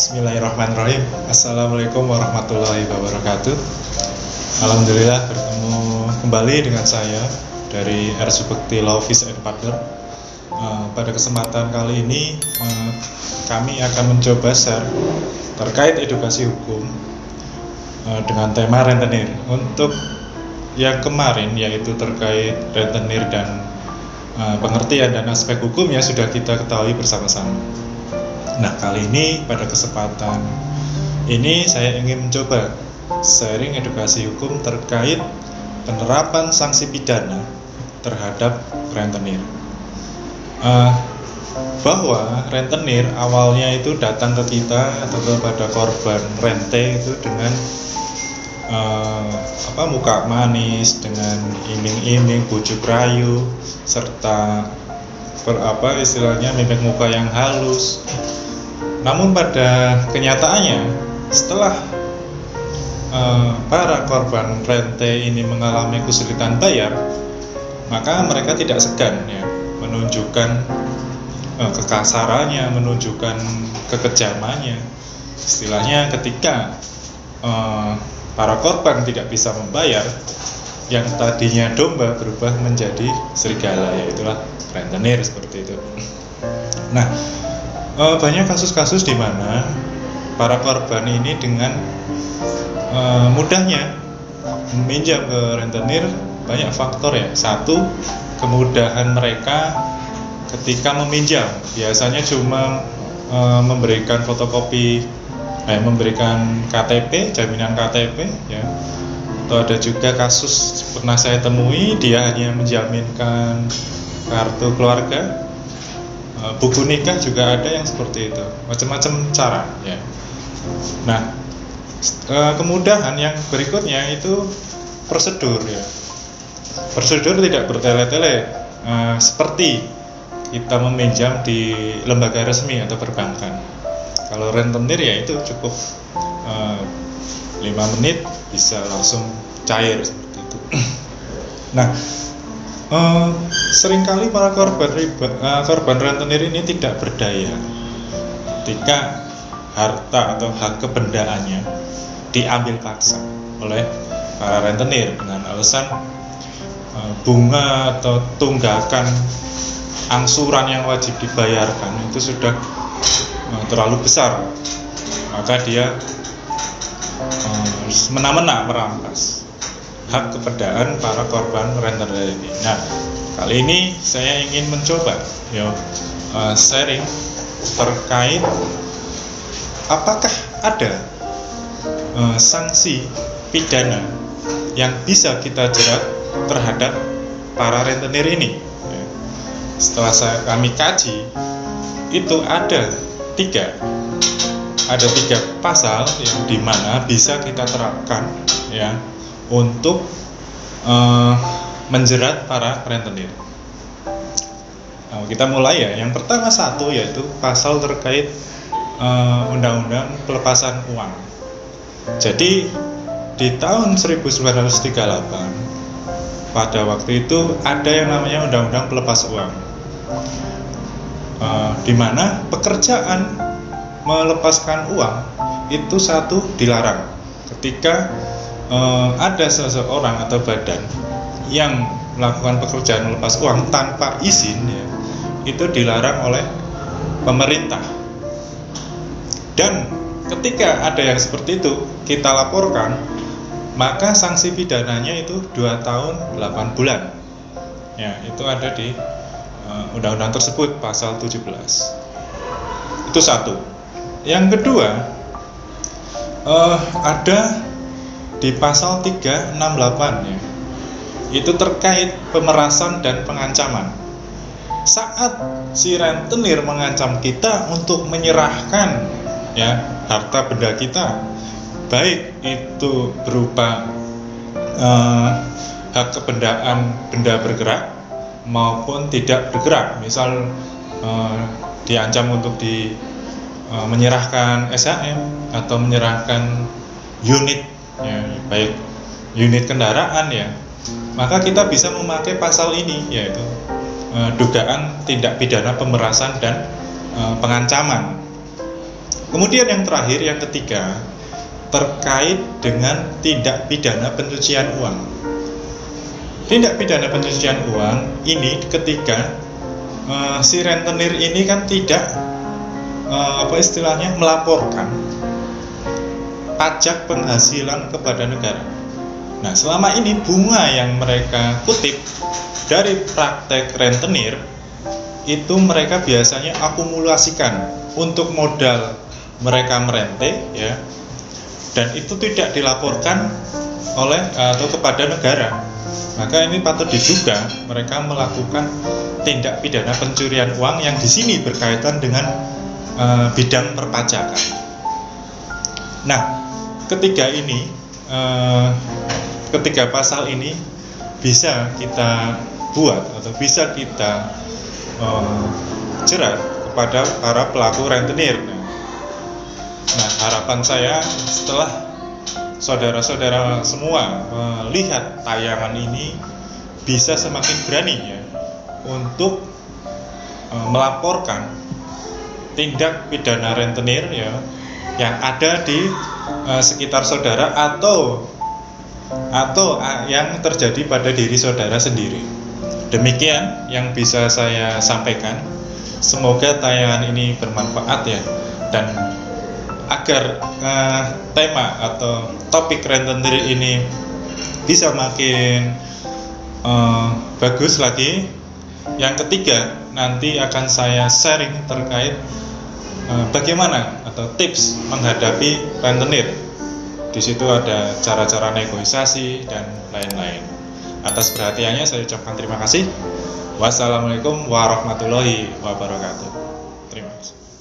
Bismillahirrahmanirrahim. Assalamualaikum warahmatullahi wabarakatuh. Alhamdulillah bertemu kembali dengan saya dari RSU Bekti Law Office and Partner. Pada kesempatan kali ini kami akan mencoba share terkait edukasi hukum dengan tema rentenir. Untuk yang kemarin yaitu terkait rentenir dan pengertian dan aspek hukumnya sudah kita ketahui bersama-sama. Nah, kali ini pada kesempatan ini saya ingin mencoba sharing edukasi hukum terkait penerapan sanksi pidana terhadap rentenir. Bahwa rentenir awalnya itu datang ke kita atau kepada korban rente itu dengan muka manis, dengan iming-iming, bujuk rayu, serta istilahnya mimik muka yang halus. Namun pada kenyataannya setelah para korban rente ini mengalami kesulitan bayar, maka mereka tidak segan menunjukkan kekasarannya, menunjukkan kekejamannya. Istilahnya ketika para korban tidak bisa membayar, yang tadinya domba berubah menjadi serigala, yaitulah rentenir seperti itu. Nah, banyak kasus-kasus di mana para korban ini dengan mudahnya meminjam ke rentenir. Banyak faktor ya. Satu, kemudahan mereka ketika meminjam. Biasanya cuma memberikan fotokopi, memberikan KTP, jaminan KTP ya. Atau ada juga kasus pernah saya temui, dia hanya menjaminkan kartu keluarga, buku nikah juga ada yang seperti itu, macam-macam cara ya. Nah, kemudahan yang berikutnya itu prosedur ya. Prosedur tidak bertele-tele seperti kita meminjam di lembaga resmi atau perbankan. Kalau rentenir ya itu cukup 5 menit bisa langsung cair seperti itu. Nah, seringkali para korban rentenir ini tidak berdaya ketika harta atau hak kebendaannya diambil paksa oleh para rentenir dengan alasan bunga atau tunggakan angsuran yang wajib dibayarkan itu sudah terlalu besar, maka dia semena-mena merampas hak kebendaan para korban rentenir ini. Nah, kali ini saya ingin mencoba sharing terkait apakah ada sanksi pidana yang bisa kita jerat terhadap para rentenir ini. Setelah kami kaji, itu ada tiga pasal yang dimana bisa kita terapkan ya untuk menjerat para rentenir. Nah, kita mulai ya. Yang pertama satu yaitu pasal terkait undang-undang pelepasan uang. Jadi di tahun 1938 pada waktu itu ada yang namanya undang-undang pelepas uang, di mana pekerjaan melepaskan uang itu satu dilarang. Ketika ada seseorang atau badan yang melakukan pekerjaan melepas uang tanpa izin ya, itu dilarang oleh pemerintah. Dan ketika ada yang seperti itu kita laporkan, maka sanksi pidananya itu 2 tahun 8 bulan ya, itu ada di undang-undang tersebut pasal 17. Itu satu. Yang kedua, ada di pasal 368 ya, itu terkait pemerasan dan pengancaman. Saat si rentenir mengancam kita untuk menyerahkan ya harta benda kita, baik itu berupa hak kebendaan benda bergerak maupun tidak bergerak. Misal diancam untuk menyerahkan SHM atau menyerahkan unit ya, baik unit kendaraan ya, maka kita bisa memakai pasal ini, yaitu dugaan tindak pidana pemerasan dan pengancaman. Kemudian yang terakhir, yang ketiga, terkait dengan tindak pidana pencucian uang. Tindak pidana pencucian uang ini ketika si rentenir ini kan tidak melaporkan pajak penghasilan kepada negara. Nah, selama ini bunga yang mereka kutip dari praktek rentenir itu mereka biasanya akumulasikan untuk modal mereka merente, ya, dan itu tidak dilaporkan oleh atau kepada negara. Maka ini patut diduga mereka melakukan tindak pidana pencurian uang yang di sini berkaitan dengan bidang perpajakan. Nah, ketiga pasal ini bisa kita buat atau bisa kita jerat kepada para pelaku rentenir. Nah, harapan saya setelah saudara-saudara semua melihat tayangan ini bisa semakin berani, ya, untuk melaporkan tindak pidana rentenir, ya, yang ada di sekitar saudara atau yang terjadi pada diri saudara sendiri. Demikian yang bisa saya sampaikan. Semoga tayangan ini bermanfaat, ya, dan agar tema atau topik rentenir ini bisa makin bagus lagi. Yang ketiga, nanti akan saya sharing terkait bagaimana atau tips menghadapi rentenir. Di situ ada cara-cara negosiasi dan lain-lain. Atas perhatiannya saya ucapkan terima kasih. Wassalamualaikum warahmatullahi wabarakatuh. Terima kasih.